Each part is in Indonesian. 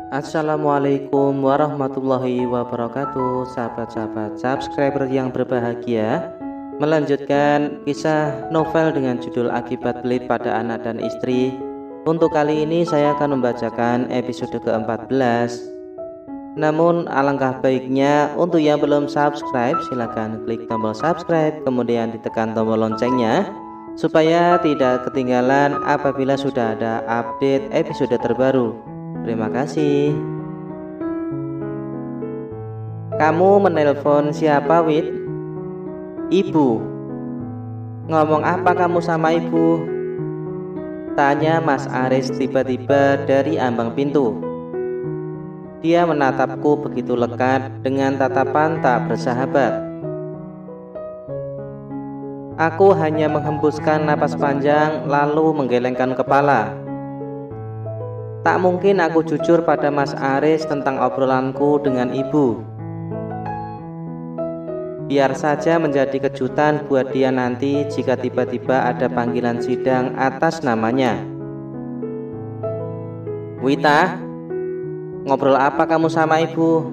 Assalamualaikum warahmatullahi wabarakatuh. Sahabat-sahabat subscriber yang berbahagia, melanjutkan kisah novel dengan judul Akibat Pelit pada Anak dan Istri. Untuk kali ini saya akan membacakan episode ke-14. Namun alangkah baiknya untuk yang belum subscribe, silakan klik tombol subscribe, kemudian ditekan tombol loncengnya supaya tidak ketinggalan apabila sudah ada update episode terbaru. Terima kasih. Kamu menelpon siapa, Wit? Ibu. Ngomong apa kamu sama ibu? Tanya Mas Aris tiba-tiba dari ambang pintu. Dia menatapku begitu lekat dengan tatapan tak bersahabat. Aku hanya menghembuskan napas panjang lalu menggelengkan kepala. Tak mungkin aku jujur pada Mas Aris tentang obrolanku dengan ibu. Biar saja menjadi kejutan buat dia nanti jika tiba-tiba ada panggilan sidang atas namanya. Wita, ngobrol apa kamu sama ibu?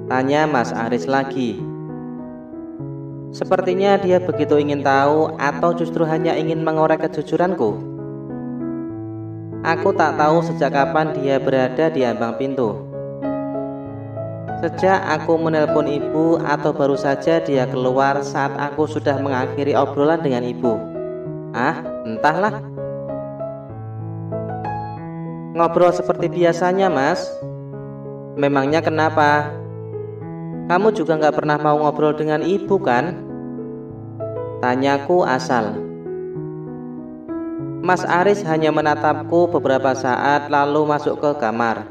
Tanya Mas Aris lagi. Sepertinya dia begitu ingin tahu atau justru hanya ingin mengorek kejujuranku. Aku tak tahu sejak kapan dia berada di ambang pintu. Sejak aku menelpon ibu atau baru saja dia keluar saat aku sudah mengakhiri obrolan dengan ibu. Entahlah. Ngobrol seperti biasanya, Mas. Memangnya kenapa? Kamu juga gak pernah mau ngobrol dengan ibu kan? Tanyaku asal. Mas Aris hanya menatapku beberapa saat lalu masuk ke kamar.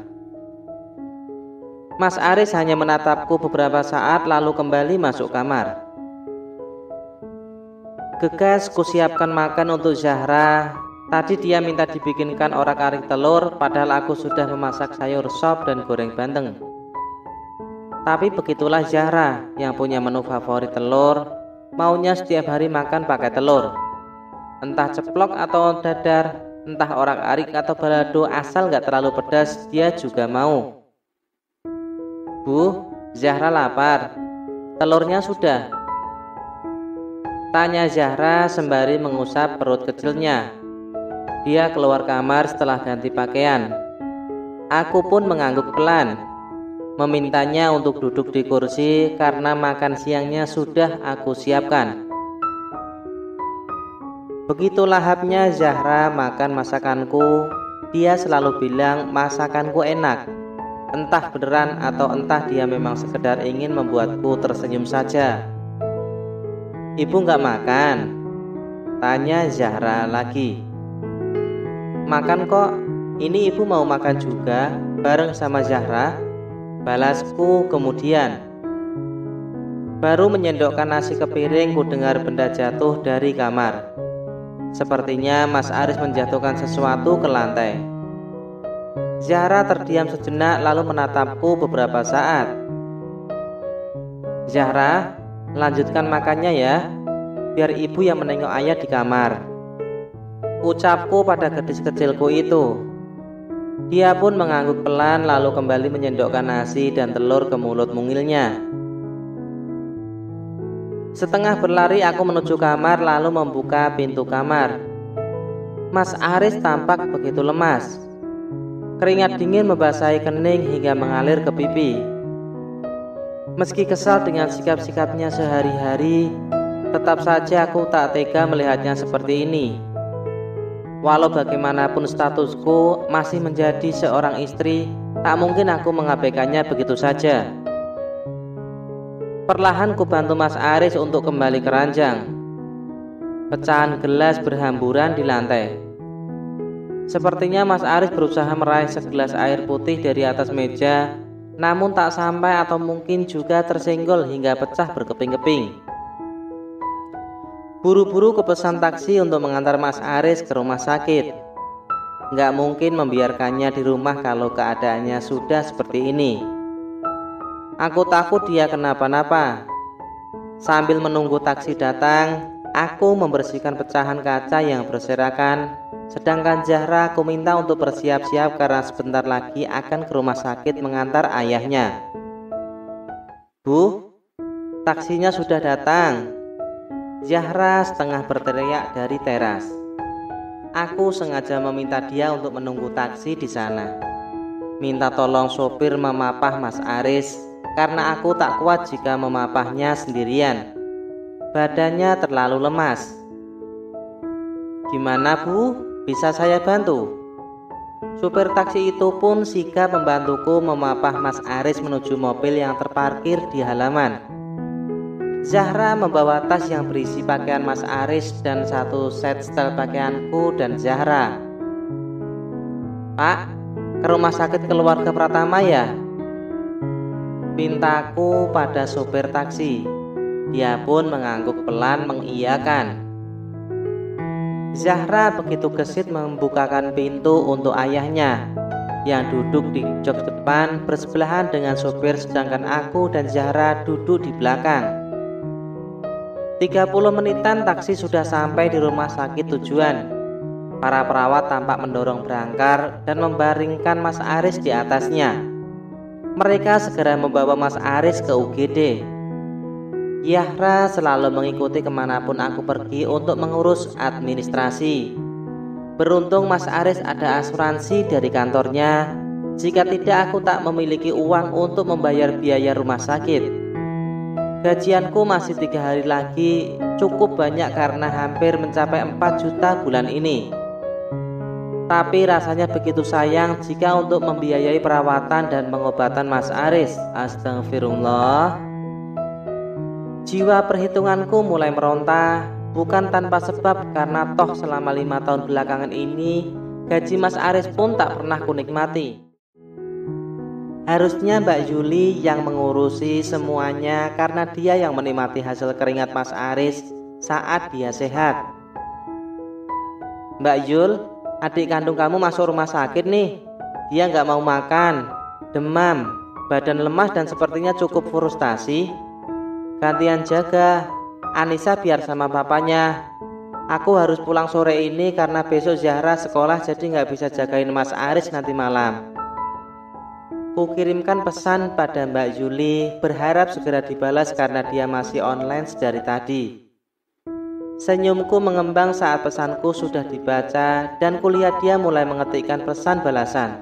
Mas Aris hanya menatapku beberapa saat lalu kembali masuk kamar. Gegas kusiapkan makan untuk Zahra. Tadi dia minta dibikinkan orak-arik telur, padahal aku sudah memasak sayur sop dan goreng bandeng. Tapi begitulah Zahra yang punya menu favorit telur, maunya setiap hari makan pakai telur. Entah ceplok atau dadar, entah orak-arik atau balado, asal gak terlalu pedas, dia juga mau. Bu, Zahra lapar. Telurnya sudah? Tanya Zahra sembari mengusap perut kecilnya. Dia keluar kamar setelah ganti pakaian. Aku pun mengangguk pelan, memintanya untuk duduk di kursi karena makan siangnya sudah aku siapkan. Begitu lahapnya Zahra makan masakanku, dia selalu bilang masakanku enak. Entah beneran atau entah dia memang sekedar ingin membuatku tersenyum saja. Ibu gak makan? Tanya Zahra lagi. Makan kok, ini ibu mau makan juga bareng sama Zahra? Balasku kemudian. Baru menyendokkan nasi ke piring ku dengar benda jatuh dari kamar. Sepertinya Mas Aris menjatuhkan sesuatu ke lantai. Zahra terdiam sejenak lalu menatapku beberapa saat. Zahra, lanjutkan makannya ya, biar ibu yang menengok ayah di kamar. Ucapku pada gadis kecilku itu. Dia pun mengangguk pelan lalu kembali menyendokkan nasi dan telur ke mulut mungilnya. Setengah berlari aku menuju kamar lalu membuka pintu kamar. Mas Aris tampak begitu lemas. Keringat dingin membasahi kening hingga mengalir ke pipi. Meski kesal dengan sikap-sikapnya sehari-hari, tetap saja aku tak tega melihatnya seperti ini. Walau bagaimanapun statusku masih menjadi seorang istri, tak mungkin aku mengabaikannya begitu saja. Perlahan ku bantu Mas Aris untuk kembali ke ranjang. Pecahan gelas berhamburan di lantai. Sepertinya Mas Aris berusaha meraih segelas air putih dari atas meja, namun tak sampai atau mungkin juga tersenggol hingga pecah berkeping-keping. Buru-buru kupesan taksi untuk mengantar Mas Aris ke rumah sakit. Nggak mungkin membiarkannya di rumah kalau keadaannya sudah seperti ini. Aku takut dia kenapa-napa. Sambil menunggu taksi datang, aku membersihkan pecahan kaca yang berserakan Sedangkan Zahra aku minta untuk bersiap-siap karena sebentar lagi akan ke rumah sakit mengantar ayahnya. Bu, taksinya sudah datang. Zahra setengah berteriak dari teras. Aku sengaja meminta dia untuk menunggu taksi di sana. Minta tolong sopir memapah Mas Aris karena aku tak kuat jika memapahnya sendirian. Badannya terlalu lemas. Gimana Bu? Bisa saya bantu? Supir taksi itu pun sigap membantuku memapah Mas Aris menuju mobil yang terparkir di halaman. Zahra membawa tas yang berisi pakaian Mas Aris dan satu set setel pakaianku dan Zahra. Pak, ke rumah sakit keluarga Pratama ya? Pintaku pada sopir taksi. Dia pun mengangguk pelan mengiyakan. Zahra begitu gesit membukakan pintu untuk ayahnya yang duduk di jok depan bersebelahan dengan sopir, sedangkan aku dan Zahra duduk di belakang. 30 menitan taksi sudah sampai di rumah sakit tujuan. Para perawat tampak mendorong berangkar dan membaringkan Mas Aris di atasnya. Mereka segera membawa Mas Aris ke UGD. Zahra selalu mengikuti kemanapun aku pergi untuk mengurus administrasi. Beruntung Mas Aris ada asuransi dari kantornya. Jika tidak, aku tak memiliki uang untuk membayar biaya rumah sakit. Gajianku masih 3 hari lagi, cukup banyak karena hampir mencapai 4 juta bulan ini. Tapi rasanya begitu sayang jika untuk membiayai perawatan dan pengobatan Mas Aris. Astagfirullah. Jiwa perhitunganku mulai meronta, bukan tanpa sebab karena toh selama 5 tahun belakangan ini gaji Mas Aris pun tak pernah kunikmati. Harusnya Mbak Yuli yang mengurusi semuanya karena dia yang menikmati hasil keringat Mas Aris saat dia sehat. Mbak Yul, adik kandung kamu masuk rumah sakit nih. Dia nggak mau makan, demam, badan lemas dan sepertinya cukup frustasi. Gantian jaga, Anissa biar sama papanya. Aku harus pulang sore ini karena besok Zahra sekolah jadi nggak bisa jagain Mas Aris nanti malam. Kukirimkan pesan pada Mbak Yuli, berharap segera dibalas karena dia masih online sedari tadi. Senyumku mengembang saat pesanku sudah dibaca dan kulihat dia mulai mengetikkan pesan balasan.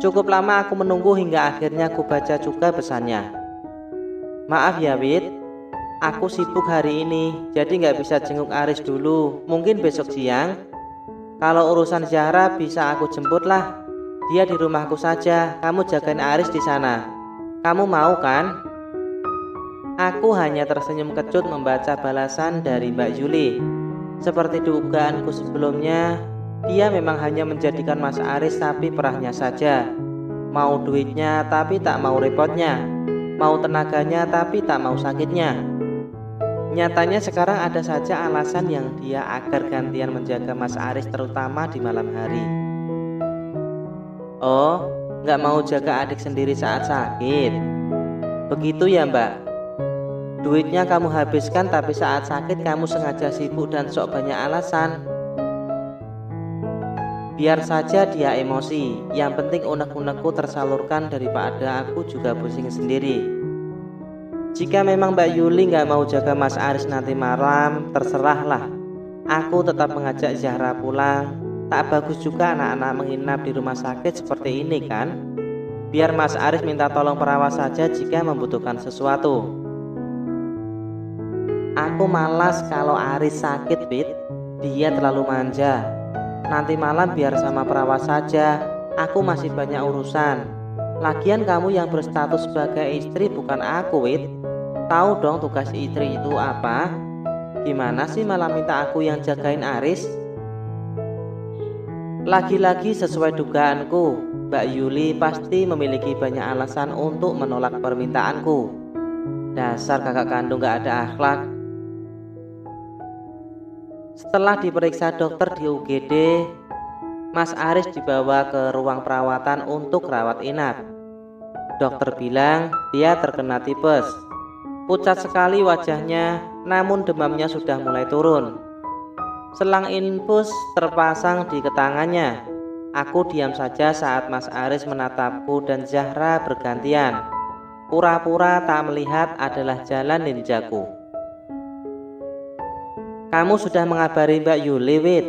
Cukup lama aku menunggu hingga akhirnya kubaca juga pesannya. Maaf ya Wit, aku sibuk hari ini jadi nggak bisa jenguk Aris dulu, mungkin besok siang. Kalau urusan Zahra bisa aku jemput lah. Dia di rumahku saja, kamu jagain Aris di sana. Kamu mau kan? Aku hanya tersenyum kecut membaca balasan dari Mbak Yuli. Seperti dugaanku sebelumnya, dia memang hanya menjadikan Mas Aris sapi perahnya saja. Mau duitnya tapi tak mau repotnya, mau tenaganya tapi tak mau sakitnya. Nyatanya sekarang ada saja alasan yang dia agar gantian menjaga Mas Aris terutama di malam hari. Oh, nggak mau jaga adik sendiri saat sakit. Begitu ya Mbak. Duitnya kamu habiskan tapi saat sakit kamu sengaja sibuk dan sok banyak alasan. Biar saja dia emosi, yang penting unek-unekku tersalurkan daripada aku juga pusing sendiri. Jika memang Mbak Yuli nggak mau jaga Mas Aris nanti malam, terserahlah. Aku tetap mengajak Zahra pulang. Tak bagus juga anak-anak menginap di rumah sakit seperti ini kan. Biar Mas Aris minta tolong perawat saja jika membutuhkan sesuatu. Aku malas kalau Aris sakit, Pit. Dia terlalu manja. Nanti malam biar sama perawat saja. Aku masih banyak urusan. Lagian kamu yang berstatus sebagai istri bukan aku, Wit. Tahu dong tugas istri itu apa? Gimana sih malah minta aku yang jagain Aris? Lagi-lagi sesuai dugaanku, Mbak Yuli pasti memiliki banyak alasan untuk menolak permintaanku. Dasar kakak kandung gak ada akhlak. Setelah diperiksa dokter di UGD, Mas Aris dibawa ke ruang perawatan untuk rawat inap. Dokter bilang dia terkena tipes. Pucat sekali wajahnya, namun demamnya sudah mulai turun. Selang infus terpasang di tangannya. Aku diam saja saat Mas Aris menatapku dan Zahra bergantian. Pura-pura tak melihat adalah jalan ninjaku. "Kamu sudah mengabari Mbak Yuli, Wit?"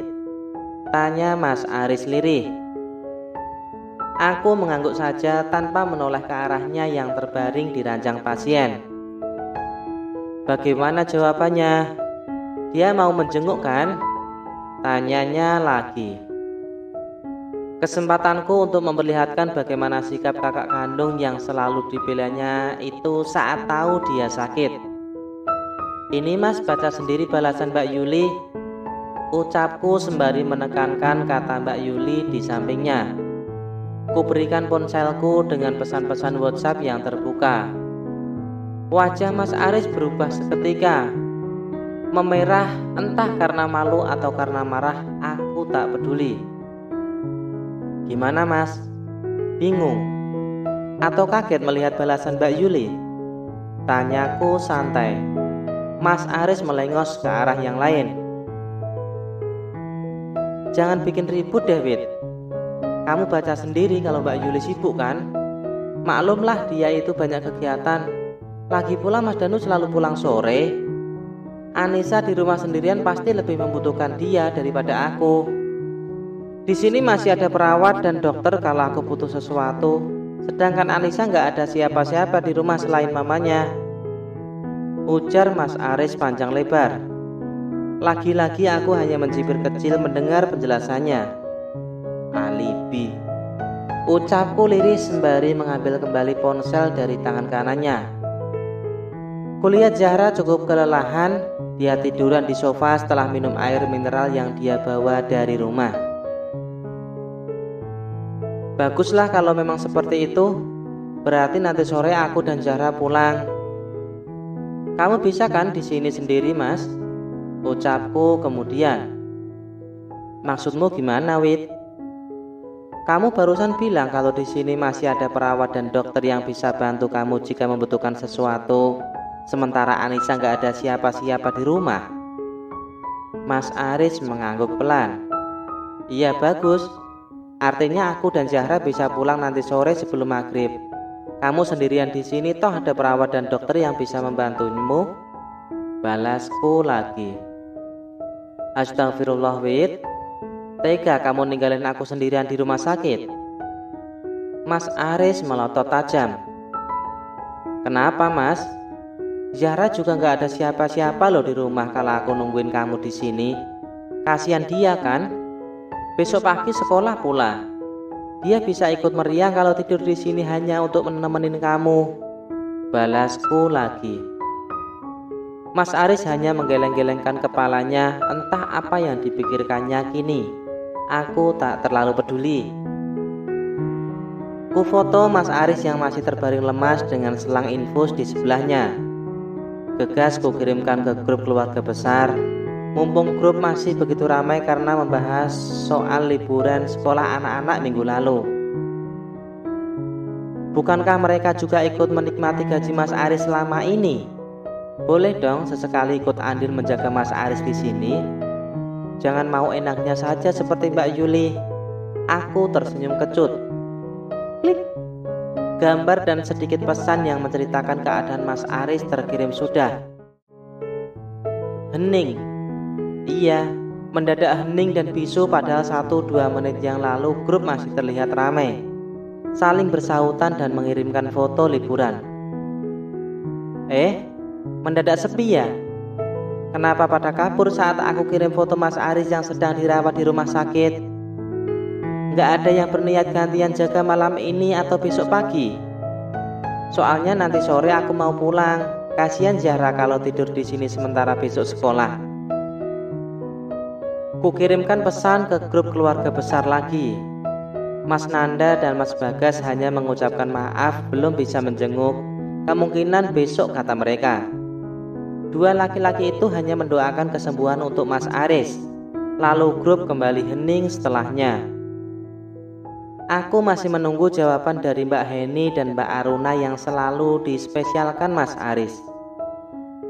tanya Mas Aris lirih. Aku mengangguk saja tanpa menoleh ke arahnya yang terbaring di ranjang pasien. "Bagaimana jawabannya? Dia mau menjenguk kan?" tanyanya lagi. Kesempatanku untuk memperlihatkan bagaimana sikap kakak kandung yang selalu dibelanya itu saat tahu dia sakit. "Ini Mas, baca sendiri balasan Mbak Yuli," ucapku sembari menekankan kata Mbak Yuli di sampingnya. Ku berikan ponselku dengan pesan-pesan WhatsApp yang terbuka. Wajah Mas Aris berubah seketika. Memerah, entah karena malu atau karena marah, aku tak peduli. "Gimana Mas? Bingung? Atau kaget melihat balasan Mbak Yuli?" tanyaku santai. Mas Aris melengos ke arah yang lain. "Jangan bikin ribut deh, Wit. Kamu baca sendiri kalau Mbak Yuli sibuk kan? Maklumlah dia itu banyak kegiatan. Lagi pula Mas Danu selalu pulang sore. Anissa di rumah sendirian pasti lebih membutuhkan dia daripada aku. Di sini masih ada perawat dan dokter kalau aku butuh sesuatu. Sedangkan Anissa nggak ada siapa-siapa di rumah selain mamanya," ujar Mas Aris panjang lebar. Lagi-lagi aku hanya mencibir kecil mendengar penjelasannya. "Alibi," ucapku lirih sembari mengambil kembali ponsel dari tangan kanannya. Kulihat Zahra cukup kelelahan. Dia tiduran di sofa setelah minum air mineral yang dia bawa dari rumah. Baguslah kalau memang seperti itu. Berarti nanti sore aku dan Zahra pulang. "Kamu bisa kan di sini sendiri, Mas?" ucapku kemudian. "Maksudmu gimana, Wit? Kamu barusan bilang kalau di sini masih ada perawat dan dokter yang bisa bantu kamu jika membutuhkan sesuatu. Sementara Anissa nggak ada siapa-siapa di rumah." Mas Aris mengangguk pelan. "Iya bagus. Artinya aku dan Zahra bisa pulang nanti sore sebelum maghrib. Kamu sendirian di sini, toh ada perawat dan dokter yang bisa membantumu," balasku lagi. "Astagfirullah, Wit. Tega kamu ninggalin aku sendirian di rumah sakit?" Mas Aris melotot tajam. "Kenapa Mas? Zahra juga nggak ada siapa-siapa loh di rumah kalau aku nungguin kamu di sini. Kasihan dia kan? Besok pagi sekolah pula. Dia bisa ikut meriang kalau tidur di sini hanya untuk menemenin kamu," balasku lagi. Mas Aris hanya menggeleng-gelengkan kepalanya, entah apa yang dipikirkannya kini. Aku tak terlalu peduli. Ku foto Mas Aris yang masih terbaring lemas dengan selang infus di sebelahnya. Gegas ku kirimkan ke grup keluarga besar. Mumpung grup masih begitu ramai karena membahas soal liburan sekolah anak-anak minggu lalu. Bukankah mereka juga ikut menikmati gaji Mas Aris selama ini? Boleh dong sesekali ikut andil menjaga Mas Aris di sini. Jangan mau enaknya saja seperti Mbak Yuli. Aku tersenyum kecut. Klik. Gambar dan sedikit pesan yang menceritakan keadaan Mas Aris terkirim sudah. Hening. Iya, mendadak hening dan bisu padahal 1-2 menit yang lalu grup masih terlihat ramai, saling bersautan dan mengirimkan foto liburan. Mendadak sepi ya? Kenapa pada kabur saat aku kirim foto Mas Aris yang sedang dirawat di rumah sakit? Nggak ada yang berniat gantian jaga malam ini atau besok pagi? Soalnya nanti sore aku mau pulang. Kasihan Zahra kalau tidur di sini sementara besok sekolah. Kukirimkan pesan ke grup keluarga besar lagi. Mas Nanda dan Mas Bagas hanya mengucapkan maaf belum bisa menjenguk. Kemungkinan besok, kata mereka. Dua laki-laki itu hanya mendoakan kesembuhan untuk Mas Aris. Lalu grup kembali hening setelahnya. Aku masih menunggu jawaban dari Mbak Heni dan Mbak Aruna yang selalu dispesialkan Mas Aris.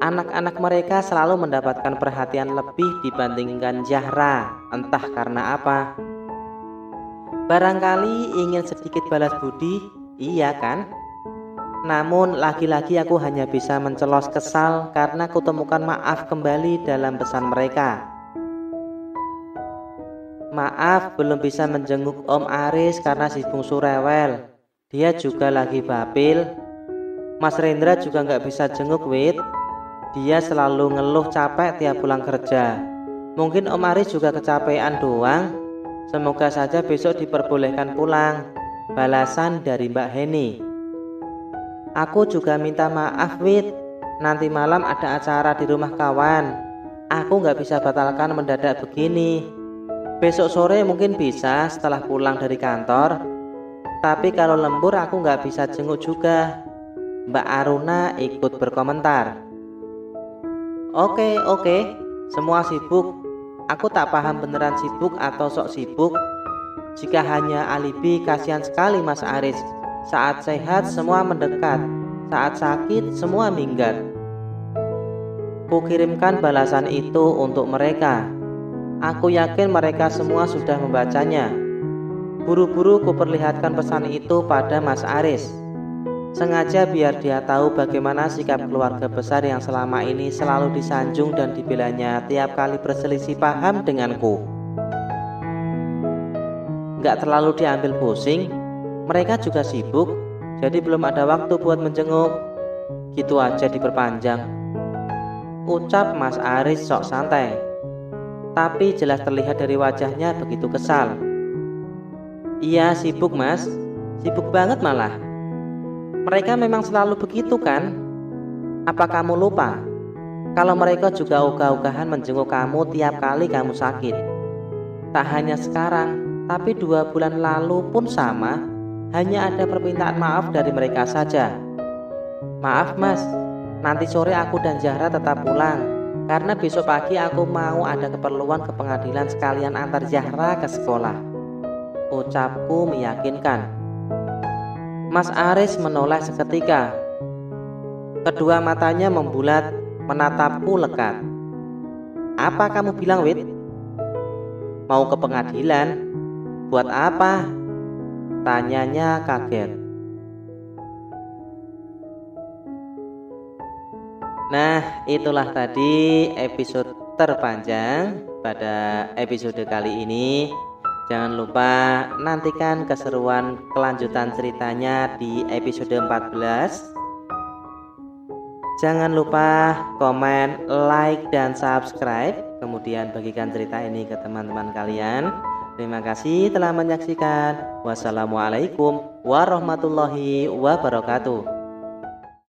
Anak-anak mereka selalu mendapatkan perhatian lebih dibandingkan Zahra, entah karena apa. Barangkali ingin sedikit balas budi, iya kan? Namun lagi-lagi aku hanya bisa mencelos kesal karena kutemukan maaf kembali dalam pesan mereka. Maaf belum bisa menjenguk Om Aris karena si bungsu rewel. Dia juga lagi bapil. Mas Rendra juga nggak bisa jenguk Wit. Dia selalu ngeluh capek tiap pulang kerja. Mungkin Om Aris juga kecapean doang. Semoga saja besok diperbolehkan pulang. Balasan dari Mbak Heni. Aku juga minta maaf Wit. Nanti malam ada acara di rumah kawan. Aku nggak bisa batalkan mendadak begini. Besok sore mungkin bisa setelah pulang dari kantor. Tapi kalau lembur aku nggak bisa jenguk juga. Mbak Aruna ikut berkomentar. Oke, semua sibuk. Aku tak paham beneran sibuk atau sok sibuk. Jika hanya alibi, kasihan sekali Mas Aris. Saat sehat semua mendekat, saat sakit semua minggat. Kukirimkan balasan itu untuk mereka. Aku yakin mereka semua sudah membacanya. Buru-buru kuperlihatkan pesan itu pada Mas Aris. Sengaja biar dia tahu bagaimana sikap keluarga besar yang selama ini selalu disanjung dan dibelanya tiap kali berselisih paham denganku. Gak terlalu diambil pusing, mereka juga sibuk, jadi belum ada waktu buat menjenguk. Gitu aja diperpanjang. Ucap Mas Aris sok santai, tapi jelas terlihat dari wajahnya begitu kesal. Iya sibuk Mas, sibuk banget malah. Mereka memang selalu begitu kan? Apa kamu lupa? Kalau mereka juga ogah-ogahan menjenguk kamu tiap kali kamu sakit. Tak hanya sekarang, tapi 2 bulan lalu pun sama. Hanya ada permintaan maaf dari mereka saja. Maaf Mas, nanti sore aku dan Zahra tetap pulang. Karena besok pagi aku mau ada keperluan ke pengadilan sekalian antar Zahra ke sekolah. Ucapku meyakinkan. Mas Aris menoleh seketika. Kedua matanya membulat, menatapku lekat. Apa kamu bilang Wit? Mau ke pengadilan? Buat apa? Tanyanya kaget. Nah, itulah tadi episode terpanjang pada episode kali ini. Jangan lupa nantikan keseruan kelanjutan ceritanya di episode 14. Jangan lupa komen, like, dan subscribe. Kemudian bagikan cerita ini ke teman-teman kalian. Terima kasih telah menyaksikan. Wassalamualaikum warahmatullahi wabarakatuh.